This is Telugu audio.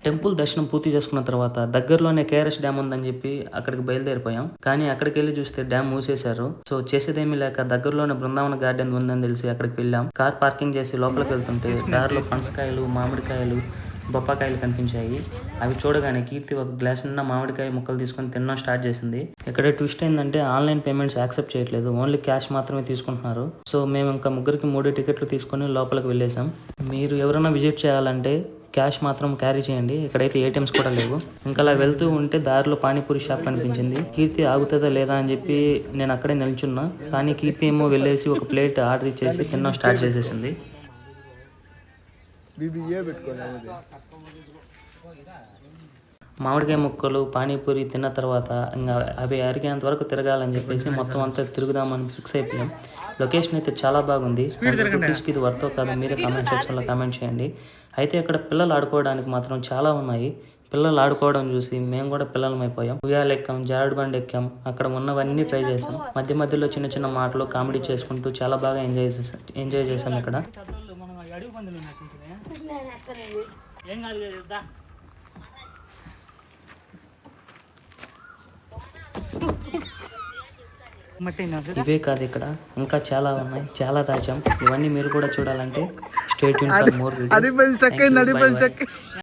టెంపుల్ దర్శనం పూర్తి చేసుకున్న తర్వాత దగ్గరలోనే కేఆర్ఎస్ డ్యామ్ ఉందని చెప్పి అక్కడికి బయలుదేరిపోయాం. కానీ అక్కడికి వెళ్ళి చూస్తే డ్యామ్ మూసేశారు. సో చేసేదేమీ లేక దగ్గరలోనే బృందావన గార్డెన్ ఉందని తెలిసి అక్కడికి వెళ్ళాం. కార్ పార్కింగ్ చేసి లోపలికి వెళ్తుంటే దారిలో పనసకాయలు, మామిడికాయలు, బొప్పకాయలు కనిపించాయి. అవి చూడగానే కీర్తి ఒక గ్లాస్ నిండా మామిడికాయ ముక్కలు తీసుకొని తినడం స్టార్ట్ చేసింది. ఇక్కడ ట్విస్ట్ ఏంటంటే ఆన్లైన్ పేమెంట్స్ యాక్సెప్ట్ చేయట్లేదు, ఓన్లీ క్యాష్ మాత్రమే తీసుకుంటున్నారు. సో మేము ఇంకా ముగ్గురికి 3 టికెట్లు తీసుకొని లోపలికి వెళ్ళేసాం. మీరు ఎవరైనా విజిట్ చేయాలంటే క్యాష్ మాత్రం క్యారీ చేయండి. ఇక్కడైతే ఏటీఎంస్ కూడా లేవు. ఇంకా అలా వెళ్తూ ఉంటే దారిలో పానీపూరి షాప్ కనిపించింది. కీర్తి ఆగుతుందా లేదా అని చెప్పి నేను అక్కడే నిల్చున్నా. కానీ కీర్తి ఏమో వెళ్ళేసి ఒక ప్లేట్ ఆర్డర్ ఇచ్చేసి తినడం స్టార్ట్ చేసేసింది. మామిడికాయ ముక్కలు, పానీపూరి తిన్న తర్వాత ఇంకా అవి అరిగేంత వరకు తిరగాలని చెప్పేసి మొత్తం అంతా తిరుగుదామని ఫిక్స్ అయిపోయాం. లొకేషన్ అయితే చాలా బాగుంది. రూపీస్కి ఇది వర్తో కాదు మీరే కామెంట్ సెక్షన్లో కామెంట్ చేయండి. అయితే ఇక్కడ పిల్లలు ఆడుకోవడానికి మాత్రం చాలా ఉన్నాయి. పిల్లలు ఆడుకోవడం చూసి మేము కూడా పిల్లలం అయిపోయాం. ఉయ్యాలు ఎక్కాం, జారుడు బండి ఎక్కాం, అక్కడ ఉన్నవన్నీ ట్రై చేసాం. మధ్య మధ్యలో చిన్న చిన్న మాటలు కామెడీ చేసుకుంటూ చాలా బాగా ఎంజాయ్ చేసాం ఇక్కడ. ఇవే కాదు, ఇక్కడ ఇంకా చాలా ఉన్నాయి, చాలా దాచాం. ఇవన్నీ మీరు కూడా చూడాలంటే stay tune for more videos.